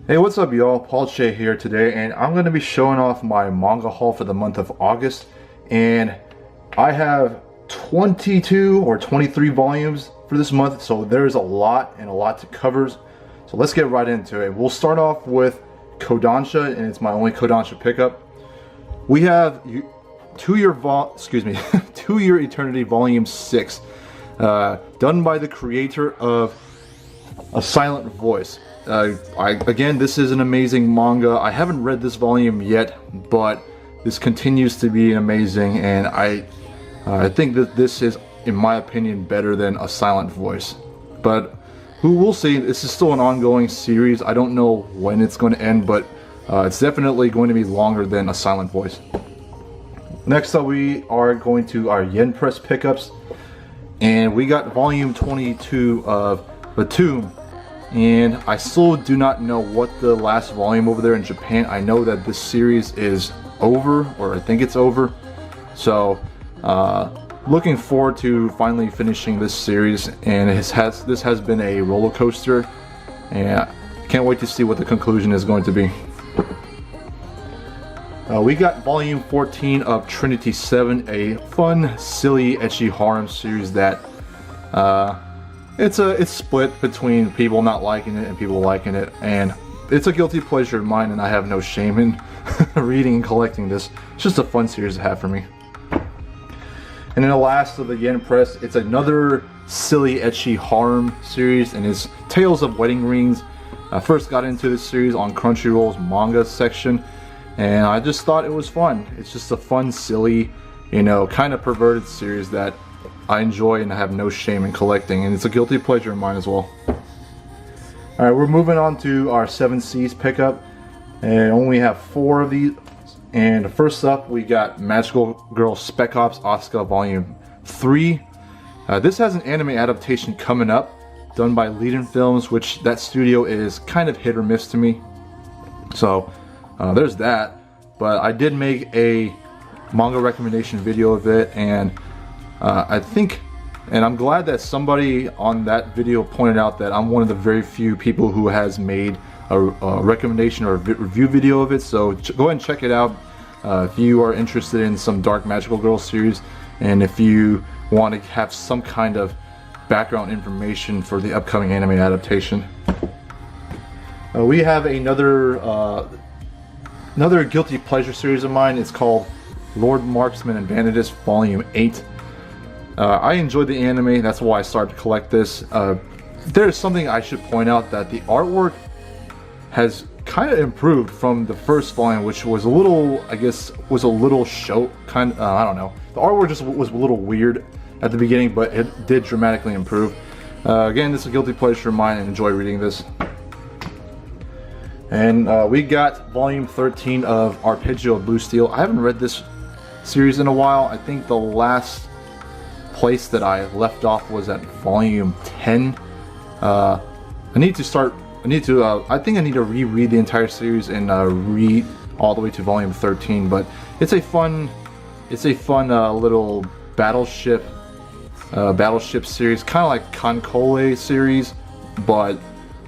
Hey, what's up y'all? Paul Che here today, and I'm going to be showing off my manga haul for the month of August. And I have 22 or 23 volumes for this month, so there's a lot and a lot to cover. So let's get right into it. We'll start off with Kodansha, and it's my only Kodansha pickup. We have Two Year Eternity Volume 6, done by the creator of A Silent Voice. Again, this is an amazing manga. I haven't read this volume yet, but this continues to be amazing, and I think that this is, in my opinion, better than A Silent Voice. But who will see? This is still an ongoing series. I don't know when it's going to end, but it's definitely going to be longer than A Silent Voice. Next up, we are going to our Yen Press pickups, and we got volume 22 of The Tomb. And I still do not know what the last volume over there in Japan. I know that this series is over, or I think it's over. So, looking forward to finally finishing this series. And this has been a roller coaster, and I can't wait to see what the conclusion is going to be. We got volume 14 of Trinity 7, a fun, silly, ecchi harem series that it's split between people not liking it and people liking it, and it's a guilty pleasure of mine, and I have no shame in reading and collecting this. It's just a fun series to have for me. And then the last of the Yen Press, it's another silly ecchi harem series, and it's Tales of Wedding Rings. I first got into this series on Crunchyroll's manga section, and I just thought it was fun. It's just a fun, silly, kind of perverted series that I enjoy and I have no shame in collecting, and it's a guilty pleasure of mine as well. Alright, we're moving on to our 7 Seas pickup, and only have 4 of these. And first up, we got Magical Girl Spec Ops Asuka Volume 3. This has an anime adaptation coming up, done by Leiden Films, which that studio is kind of hit or miss to me. So, there's that. But I did make a manga recommendation video of it, and I'm glad that somebody on that video pointed out that I'm one of the very few people who has made a recommendation or a review video of it. So go ahead and check it out if you are interested in some Dark Magical Girl series, and if you want to have some kind of background information for the upcoming anime adaptation. We have another guilty pleasure series of mine. It's called Lord Marksman and Banditist Volume 8. I enjoyed the anime, that's why I started to collect this. There's something I should point out, that the artwork has kind of improved from the first volume, which was a little, I don't know. The artwork just was a little weird at the beginning, but it did dramatically improve. Again, this is a guilty pleasure of mine, and enjoy reading this. And we got volume 13 of Arpeggio of Blue Steel. I haven't read this series in a while. I think the last place that I left off was at volume 10. I think I need to reread the entire series and read all the way to volume 13. But it's a fun little battleship series, kind of like Konkole series, but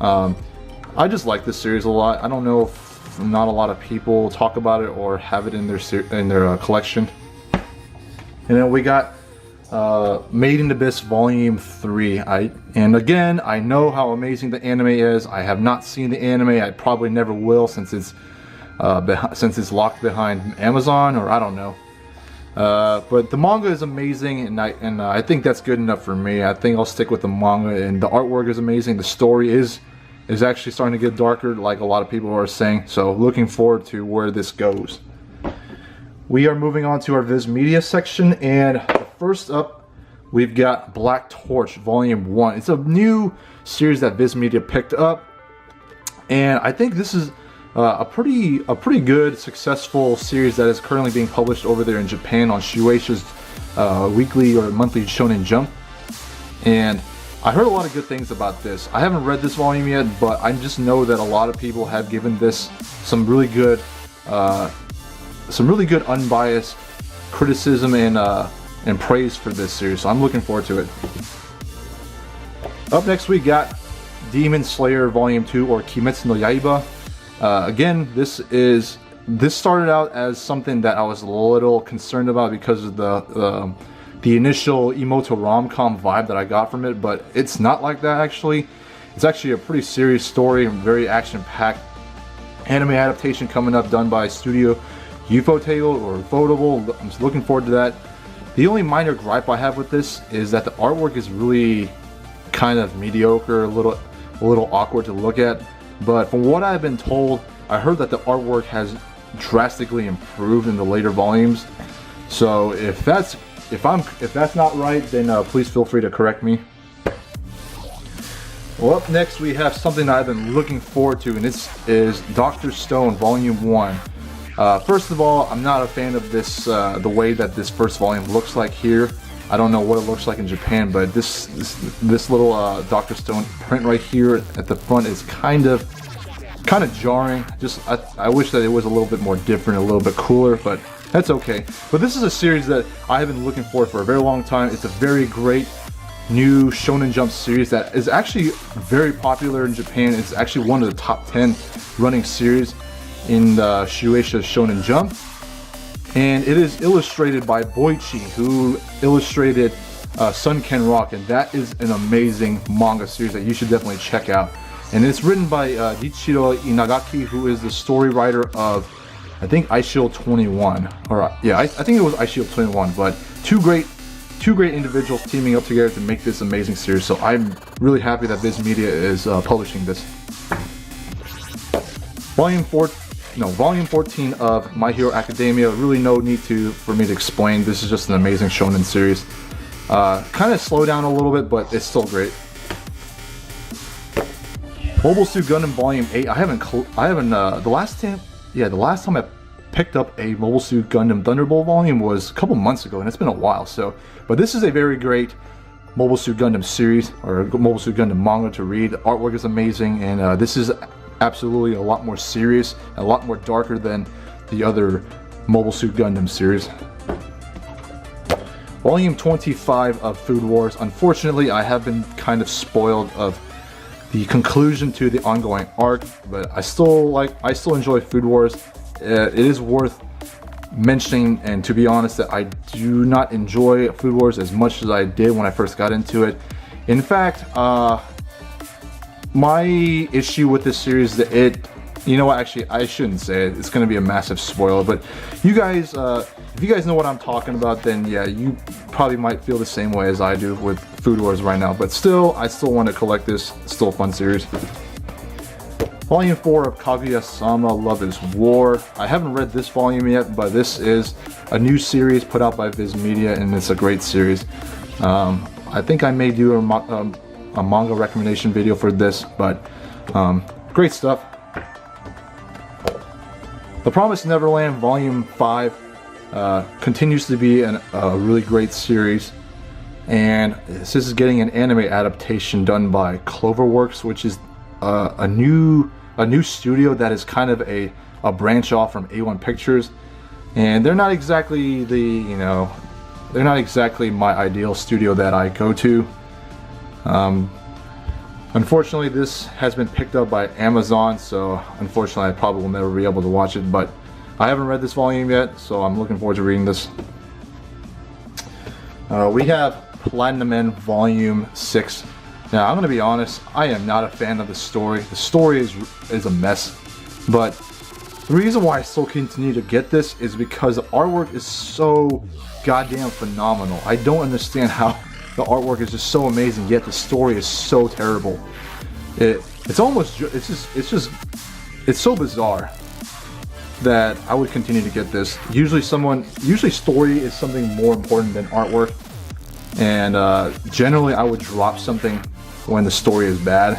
I just like this series a lot. I don't know if not a lot of people talk about it or have it in their collection. And then we got Made in Abyss Volume 3. And again, I know how amazing the anime is. I have not seen the anime. I probably never will, since it's locked behind Amazon, or I don't know. But the manga is amazing, and I think that's good enough for me. I think I'll stick with the manga, and the artwork is amazing. The story is actually starting to get darker, like a lot of people are saying. So looking forward to where this goes. We are moving on to our Viz Media section, and first up, we've got Black Torch Volume 1. It's a new series that Viz Media picked up, and I think this is a pretty good, successful series that is currently being published over there in Japan on Shueisha's weekly or monthly Shonen Jump. And I heard a lot of good things about this. I haven't read this volume yet, but I just know that a lot of people have given this some really good unbiased criticism and praise for this series, so I'm looking forward to it. Up next, we got Demon Slayer Volume 2, or Kimetsu no Yaiba. Again, this started out as something that I was a little concerned about because of the initial Emoto rom-com vibe that I got from it, but it's not like that actually. It's actually a pretty serious story and very action-packed anime adaptation coming up, done by Studio Ufotable or Ufotable. I'm just looking forward to that. The only minor gripe I have with this is that the artwork is really kind of mediocre, a little awkward to look at. But from what I've been told, I heard that the artwork has drastically improved in the later volumes. So if that's not right, then please feel free to correct me. Well, up next we have something that I've been looking forward to, and this is Dr. Stone Volume 1. First of all, I'm not a fan of this, the way that this first volume looks like here. I don't know what it looks like in Japan, but this little Dr. Stone print right here at the front is kind of jarring. I wish that it was a little bit more different, a little bit cooler, but that's okay. But this is a series that I have been looking for a very long time. It's a very great new Shonen Jump series that is actually very popular in Japan. It's actually one of the top 10 running series in the Shueisha Shonen Jump, and it is illustrated by Boichi, who illustrated Sun Ken Rock, and that is an amazing manga series that you should definitely check out. And it's written by Dichiro Inagaki, who is the story writer of, I think, Aishio 21, or yeah, I think it was Aishio 21. But two great individuals teaming up together to make this amazing series. So I'm really happy that Viz Media is publishing this. Volume 14 of My Hero Academia. Really no need for me to explain. This is just an amazing shonen series. Kind of slow down a little bit, but it's still great. Mobile Suit Gundam Volume 8. The last time I picked up a Mobile Suit Gundam Thunderbolt volume was a couple months ago, and it's been a while. But this is a very great Mobile Suit Gundam series, or Mobile Suit Gundam manga to read. The artwork is amazing, and this is absolutely a lot more serious, a lot more darker than the other Mobile Suit Gundam series. Volume 25 of Food Wars. Unfortunately, I have been kind of spoiled of the conclusion to the ongoing arc, but I still enjoy Food Wars. It is worth mentioning, and to be honest, that I do not enjoy Food Wars as much as I did when I first got into it. In fact, my issue with this series is that you know what, actually I shouldn't say it, it's going to be a massive spoiler, but you guys, if you guys know what I'm talking about, then yeah, you probably might feel the same way as I do with Food Wars right now, but still, I still want to collect this. It's still a fun series. Volume 4 of Kaguya-sama Love is War. I haven't read this volume yet, but this is a new series put out by Viz Media, and it's a great series. I think I may do a manga recommendation video for this, but great stuff. The Promised Neverland Volume 5 continues to be a really great series, and this is getting an anime adaptation done by Cloverworks, which is a new studio that is kind of a branch off from A1 Pictures, and they're not exactly they're not exactly my ideal studio that I go to. Unfortunately, this has been picked up by Amazon, so unfortunately I probably will never be able to watch it, but I haven't read this volume yet, so I'm looking forward to reading this. We have Platinum Men Volume 6. Now, I'm going to be honest, I am not a fan of the story. The story is a mess, but the reason why I still continue to get this is because the artwork is so goddamn phenomenal. I don't understand how the artwork is just so amazing, yet the story is so terrible. It's so bizarre that I would continue to get this. Usually story is something more important than artwork, and generally I would drop something when the story is bad,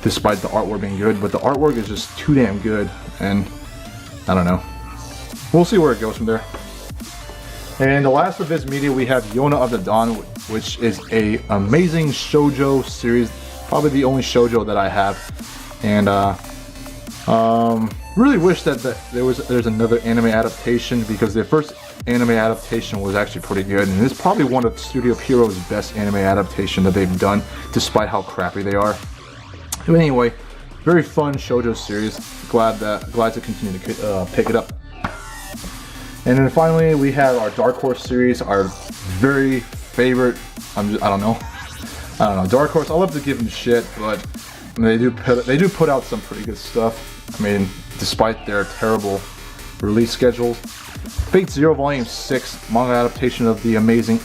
despite the artwork being good, but the artwork is just too damn good, and I don't know. We'll see where it goes from there. And the last of Viz Media, we have Yona of the Dawn, which is a amazing shoujo series, probably the only shoujo that I have, and really wish that there's another anime adaptation, because their first anime adaptation was actually pretty good, and it's probably one of Studio Pierrot's best anime adaptation that they've done, despite how crappy they are. But anyway, very fun shoujo series. Glad to continue to pick it up. And then finally, we have our Dark Horse series, our very favorite. I don't know, Dark Horse. I love to give them shit, but they do put out some pretty good stuff. I mean, despite their terrible release schedules. Fate Zero Volume 6, manga adaptation of the amazing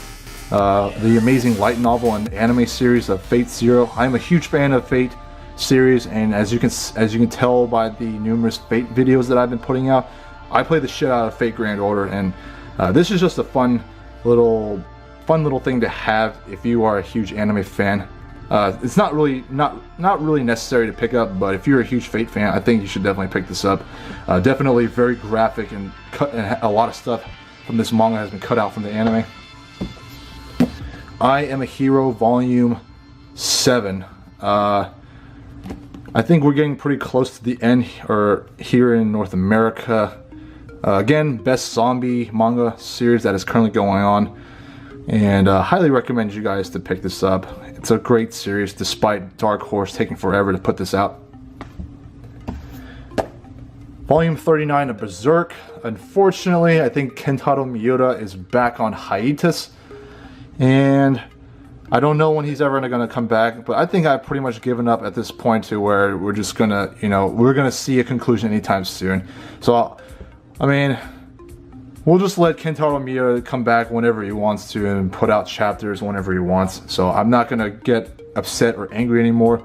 light novel and anime series of Fate Zero. I'm a huge fan of Fate series, and as you can tell by the numerous Fate videos that I've been putting out, I play the shit out of Fate Grand Order, and this is just a fun little thing to have if you are a huge anime fan. It's not really necessary to pick up, but if you're a huge Fate fan, I think you should definitely pick this up. Definitely very graphic, and a lot of stuff from this manga has been cut out from the anime. I Am a Hero Volume 7. I think we're getting pretty close to the end, or here in North America. Again, best zombie manga series that is currently going on, and highly recommend you guys to pick this up. It's a great series, despite Dark Horse taking forever to put this out. Volume 39 of Berserk. Unfortunately, I think Kentaro Miura is back on hiatus, and I don't know when he's ever gonna come back, but I think I've pretty much given up at this point to where we're just gonna, we're gonna see a conclusion anytime soon. So, I mean, we'll just let Kentaro Miura come back whenever he wants to and put out chapters whenever he wants. So I'm not gonna get upset or angry anymore.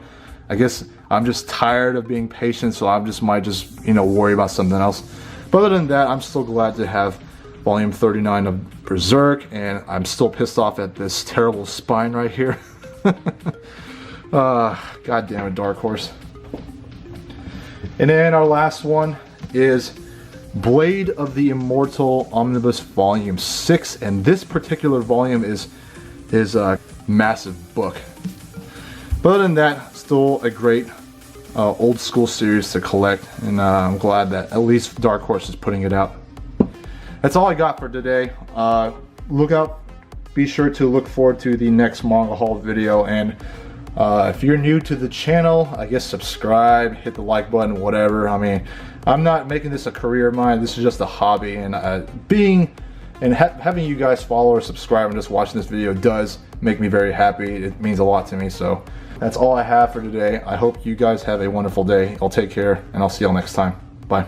I guess I'm just tired of being patient, so I might just worry about something else. But other than that, I'm still glad to have Volume 39 of Berserk, and I'm still pissed off at this terrible spine right here. God damn it, Dark Horse. And then our last one is Blade of the Immortal Omnibus Volume 6, and this particular volume is a massive book. But other than that, still a great old school series to collect, and I'm glad that at least Dark Horse is putting it out. That's all I got for today. Be sure to look forward to the next Manga Haul video, and if you're new to the channel, I guess subscribe, hit the like button, whatever. I mean, I'm not making this a career of mine. This is just a hobby, and having you guys follow or subscribe and just watching this video does make me very happy. It means a lot to me. So that's all I have for today. I hope you guys have a wonderful day. I'll take care, and I'll see y'all next time. Bye.